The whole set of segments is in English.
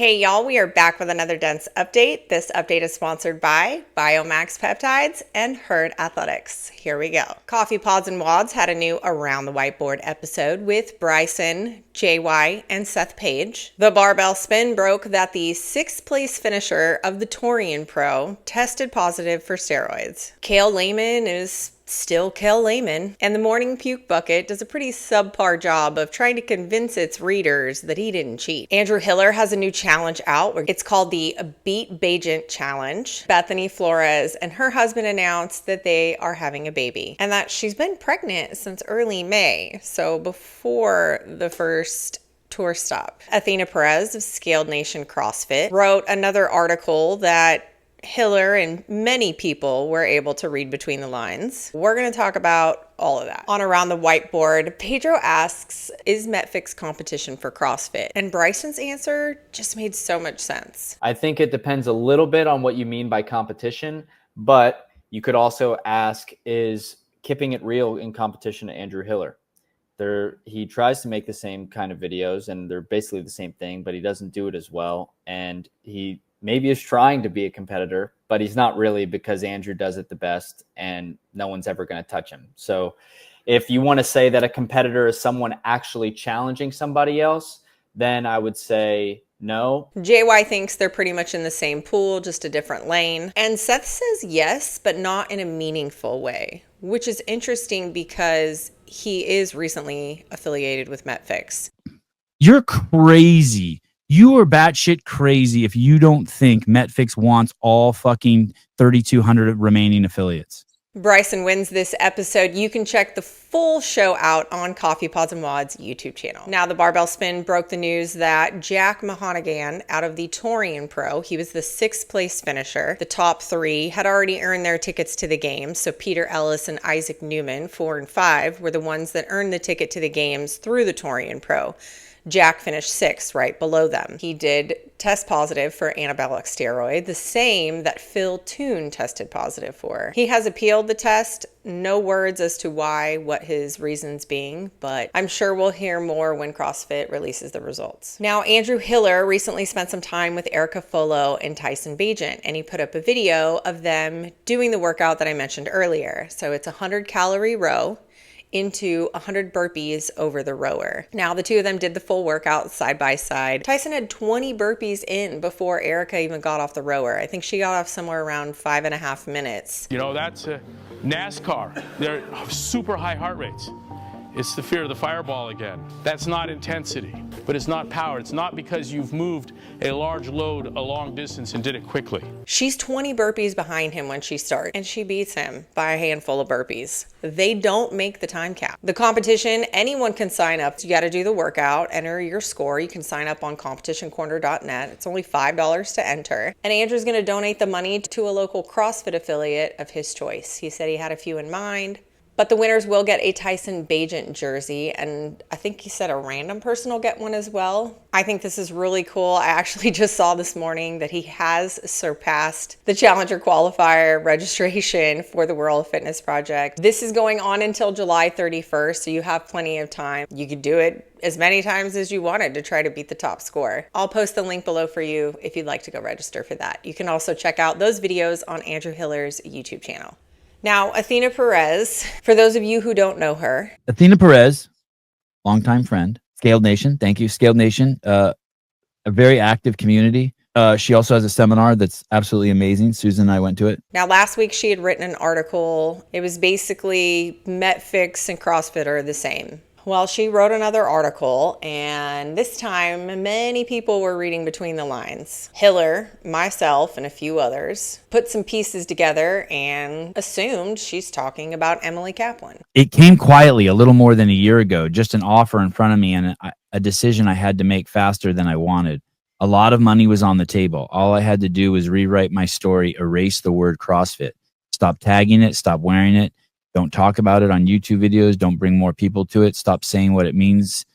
Hey y'all, we are back with another dense update. This update is sponsored by Biomax Peptides and Herd Athletics. Here we go. Coffee Pods and Wads had a new Around the Whiteboard episode with Bryson, JY, and Seth Page. The barbell spin broke that the 6th place finisher of the Torian Pro tested positive for steroids. Kale Lehman is still Kel Lehman, and the Morning Puke Bucket does a pretty subpar job of trying to convince its readers that he didn't cheat. Andrew Hiller has a new challenge out. It's called the Beat Bagent Challenge. Bethany Flores and her husband announced that they are having a baby and that she's been pregnant since early May, so before the first tour stop. Athena Perez of Scaled Nation CrossFit wrote another article that Hiller and many people were able to read between the lines. We're going to talk about all of that. On Around the Whiteboard, Pedro asks, is Metfix competition for CrossFit? And Bryson's answer just made so much sense. I think it depends a little bit on what you mean by competition, but you could also ask, is Keeping It Real in competition to Andrew Hiller? He tries to make the same kind of videos, and they're basically the same thing, but he doesn't do it as well. And he maybe is trying to be a competitor, but he's not really, because Andrew does it the best and no one's ever going to touch him. So if you want to say that a competitor is someone actually challenging somebody else, then I would say no. JY thinks they're pretty much in the same pool, just a different lane. And Seth says yes, but not in a meaningful way, which is interesting because he is recently affiliated with Metfix. You're crazy. You are batshit crazy if you don't think Metfix wants all fucking 3,200 remaining affiliates. Bryson wins this episode. You can check the full show out on Coffee Pods and Wads YouTube channel. Now, the barbell spin broke the news that Jack Mahonigan out of the Torian Pro, he was the 6th place finisher. The top 3 had already earned their tickets to the games. So Peter Ellis and Isaac Newman, 4 and 5, were the ones that earned the ticket to the games through the Torian Pro. Jack finished 6th, right below them. He did test positive for anabolic steroid, the same that Phil Toon tested positive for. He has appealed the test. No words as to why, what his reasons being, but I'm sure we'll hear more when CrossFit releases the results. Now, Andrew Hiller recently spent some time with Erica Folo and Tyson Bagent, and he put up a video of them doing the workout that I mentioned earlier. So it's a 100-calorie row into 100 burpees over the rower. Now, the two of them did the full workout side by side. Tyson had 20 burpees in before Erica even got off the rower. I think she got off somewhere around 5.5 minutes. You know, that's NASCAR. They're super high heart rates. It's the fear of the fireball again. That's not intensity, but it's not power. It's not because you've moved a large load a long distance and did it quickly. She's 20 burpees behind him when she starts, and she beats him by a handful of burpees. They don't make the time cap. The competition, anyone can sign up. You got to do the workout, enter your score. You can sign up on competitioncorner.net. It's only $5 to enter. And Andrew's going to donate the money to a local CrossFit affiliate of his choice. He said he had a few in mind. But the winners will get a Tyson Bagent jersey, and I think he said a random person will get one as well. I think this is really cool. I actually just saw this morning that he has surpassed the Challenger qualifier registration for the World Fitness Project. This is going on until July 31st, so you have plenty of time. You could do it as many times as you wanted to try to beat the top score. I'll post the link below for you if you'd like to go register for that. You can also check out those videos on Andrew Hiller's YouTube channel. Now, Athena Perez, for those of you who don't know her. Athena Perez, longtime friend. Scaled Nation, thank you. Scaled Nation, a very active community. She also has a seminar that's absolutely amazing. Susan and I went to it. Now, last week she had written an article. It was basically Metfix and CrossFit are the same. Well, she wrote another article, and this time many people were reading between the lines. Hiller, myself, and a few others put some pieces together and assumed she's talking about Emily Kaplan. It came quietly a little more than a year ago, just an offer in front of me and a decision I had to make faster than I wanted. A lot of money was on the table. All I had to do was rewrite my story, erase the word CrossFit, stop tagging it, stop wearing it. Don't talk about it on YouTube videos. Don't bring more people to it. Stop saying what it means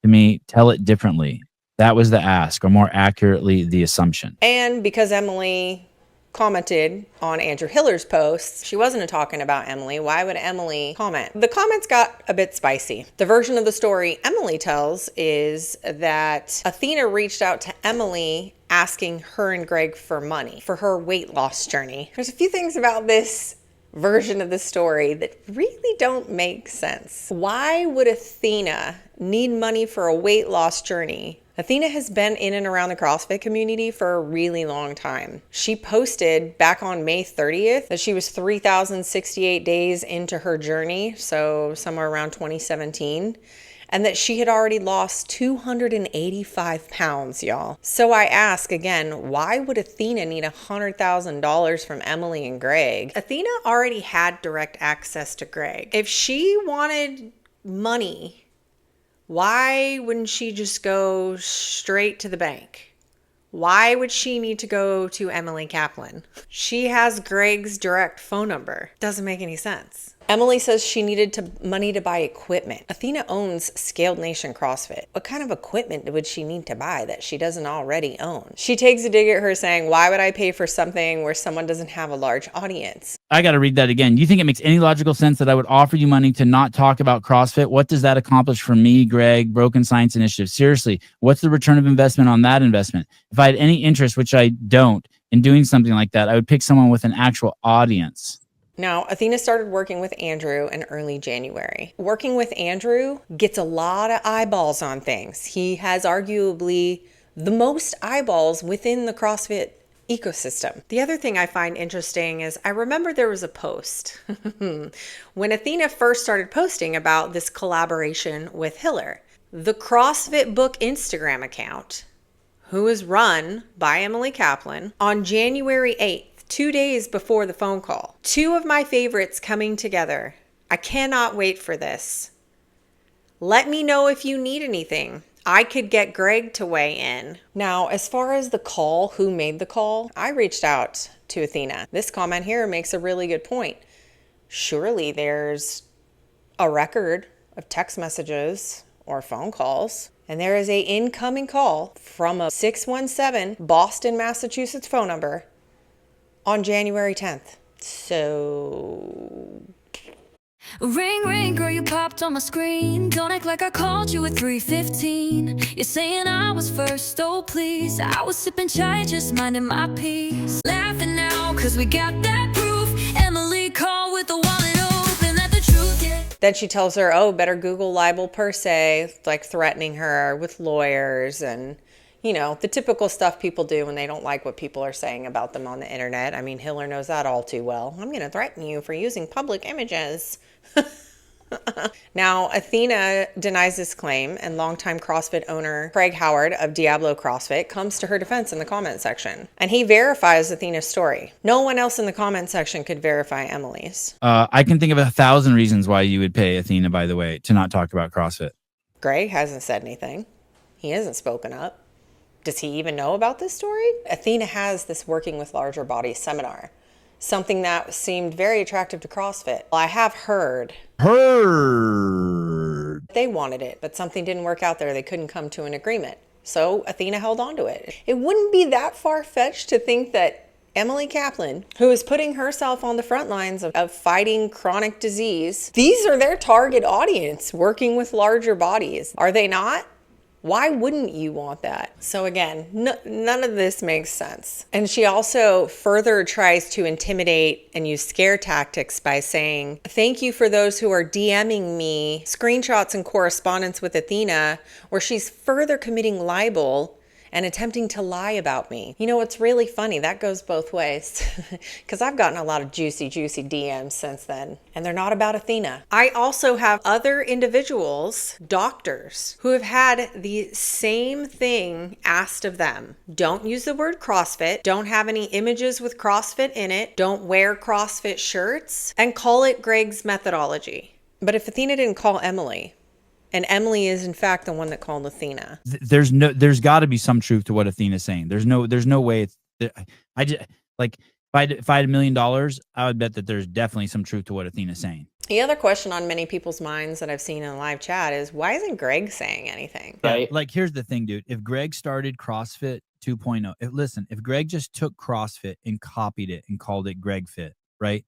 to me. Tell it differently. That was the ask, or more accurately, the assumption. And because Emily commented on Andrew Hiller's post. She wasn't talking about Emily. Why would Emily comment? The comments got a bit spicy. The version of the story Emily tells is that Athena reached out to Emily asking her and Greg for money for her weight loss journey. There's a few things about this version of the story that really don't make sense. Why would Athena need money for a weight loss journey? Athena has been in and around the CrossFit community for a really long time. She posted back on May 30th that she was 3,068 days into her journey, so somewhere around 2017, and that she had already lost 285 pounds, y'all. So I ask again, why would Athena need $100,000 from Emily and Greg? Athena already had direct access to Greg. If she wanted money, why wouldn't she just go straight to the bank? Why would she need to go to Emily Kaplan? She has Greg's direct phone number. Doesn't make any sense. Emily says she needed money to buy equipment. Athena owns Scaled Nation CrossFit. What kind of equipment would she need to buy that she doesn't already own? She takes a dig at her saying, why would I pay for something where someone doesn't have a large audience? I got to read that again. You think it makes any logical sense that I would offer you money to not talk about CrossFit? What does that accomplish for me, Greg, Broken Science Initiative? Seriously, what's the return of investment on that investment? If I had any interest, which I don't, in doing something like that, I would pick someone with an actual audience. Now, Athena started working with Andrew in early January. Working with Andrew gets a lot of eyeballs on things. He has arguably the most eyeballs within the CrossFit ecosystem. The other thing I find interesting is I remember there was a post when Athena first started posting about this collaboration with Hiller. The CrossFit Book Instagram account, who is run by Emily Kaplan, on January 8th, 2 days before the phone call. Two of my favorites coming together. I cannot wait for this. Let me know if you need anything. I could get Greg to weigh in. Now, as far as the call, who made the call, I reached out to Athena. This comment here makes a really good point. Surely there's a record of text messages or phone calls. And there is an incoming call from a 617 Boston, Massachusetts phone number on January 10th. So... Ring, ring, girl, you popped on my screen. Don't act like I called you at 3:15. You're saying I was first, oh please. I was sipping chai, just minding my peace. Laughing now, cause we got that proof. Emily called with the wallet open, let the truth get. Then she tells her, oh, better Google libel per se, like threatening her with lawyers and, you know, the typical stuff people do when they don't like what people are saying about them on the internet. I mean, Hiller knows that all too well. I'm going to threaten you for using public images. Now, Athena denies this claim, and longtime CrossFit owner Craig Howard of Diablo CrossFit comes to her defense in the comment section, and he verifies Athena's story. No one else in the comment section could verify Emily's. I can think of 1,000 reasons why you would pay Athena, by the way, to not talk about CrossFit. Greg hasn't said anything. He hasn't spoken up. Does he even know about this story? Athena has this working with larger bodies seminar, something that seemed very attractive to CrossFit. Well, I have heard they wanted it, but something didn't work out there. They couldn't come to an agreement. So Athena held on to it. It wouldn't be that far-fetched to think that Emily Kaplan, who is putting herself on the front lines of fighting chronic disease, these are their target audience, working with larger bodies. Are they not? Why wouldn't you want that? So again, none of this makes sense. And she also further tries to intimidate and use scare tactics by saying, thank you for those who are DMing me screenshots and correspondence with Athena, where she's further committing libel and attempting to lie about me. You know what's really funny? That goes both ways, because I've gotten a lot of juicy DMs since then, and they're not about Athena. I also have other individuals, doctors, who have had the same thing asked of them. Don't use the word CrossFit, don't have any images with CrossFit in it, don't wear CrossFit shirts, and call it Greg's methodology. But if Athena didn't call Emily, and Emily is in fact the one that called Athena, There's got to be some truth to what Athena's saying. There's no way. I just like if I had $1 million, I would bet that there's definitely some truth to what Athena's saying. The other question on many people's minds that I've seen in the live chat is, why isn't Greg saying anything? Right. Like, here's the thing, dude. If Greg started CrossFit 2.0, if Greg just took CrossFit and copied it and called it Greg Fit, right?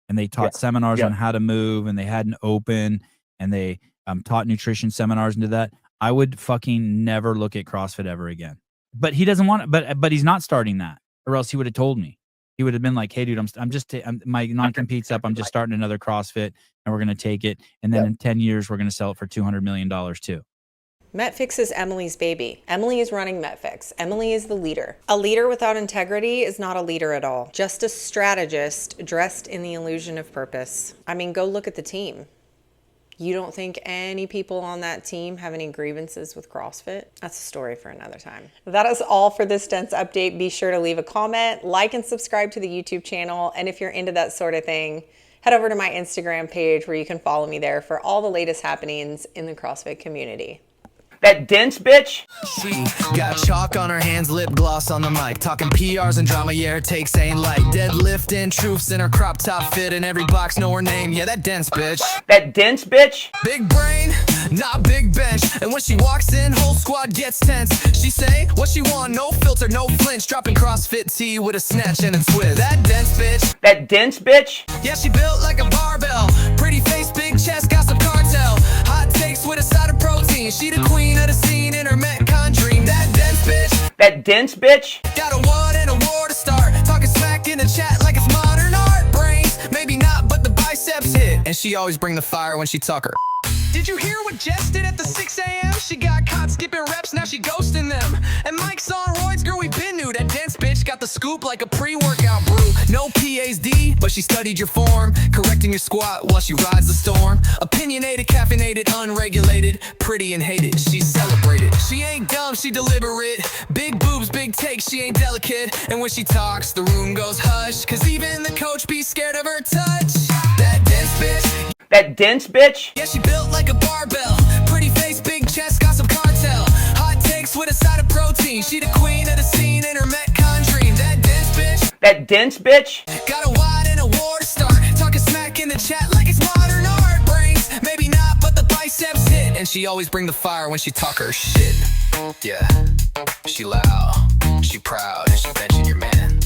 And they taught seminars on how to move, and they had an open, and they taught nutrition seminars and did that, I would fucking never look at CrossFit ever again. But he doesn't want it. But he's not starting that, or else he would have told me. He would have been like, hey, dude, my non-compete's up. I'm just starting another CrossFit, and we're going to take it. And then in 10 years, we're going to sell it for $200 million too. MetFix is Emily's baby. Emily is running MetFix. Emily is the leader. A leader without integrity is not a leader at all. Just a strategist dressed in the illusion of purpose. I mean, go look at the team. You don't think any people on that team have any grievances with CrossFit? That's a story for another time. That is all for this Dense update. Be sure to leave a comment, like and subscribe to the YouTube channel. And if you're into that sort of thing, head over to my Instagram page where you can follow me there for all the latest happenings in the CrossFit community. That dense bitch. She got chalk on her hands, lip gloss on the mic, talking PRs and drama, yeah, her takes ain't light. Deadlifting truths in her crop top fit, in every box know her name, yeah, that dense bitch. That dense bitch. Big brain, not big bench, and when she walks in, whole squad gets tense. She say what she want, no filter, no flinch, dropping CrossFit T with a snatch and a twist. That dense bitch. That dense bitch. Yeah, she built like a barbell, pretty face, big chest, got some cartel. Hot takes with a side of protein, she the queen of the scene in her Metcon dream. That dense bitch. That dense bitch. Got a what and a war to start, talking smack in the chat like it's modern art. Brains, maybe not, but the biceps hit, and she always bring the fire when she talk her. Did you hear what Jess did at the 6 a.m.? She got caught skipping reps, now she ghosting them. And Mike's on roids, girl, we been new. That dense bitch got the scoop like a pre-workout brew. No PhD, but she studied your form, correcting your squat while she rides the storm. Opinionated, caffeinated, unregulated, pretty and hated, she's celebrated. She ain't dumb, she deliberate. Big boobs, big takes, she ain't delicate. And when she talks, the room goes hush, cause even the coach be scared of her touch. That dense bitch. That dense bitch. Yeah, she built like a barbell, pretty face, big chest, got some cartel. Hot takes with a side of protein, she the queen of the scene in her Metcon dream. That dense bitch. That dense bitch. Got a wide and a war to start, talking smack in the chat like it's modern art. Brains, maybe not, but the biceps hit, and she always bring the fire when she talk her shit. Yeah, she loud, she proud, she benching your man.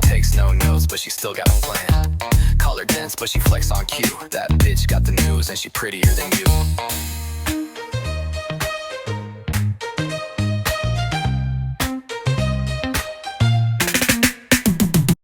Takes no notes, but she still got a plan. Call her dense, but she flex on cue. That bitch got the news, and she prettier than you.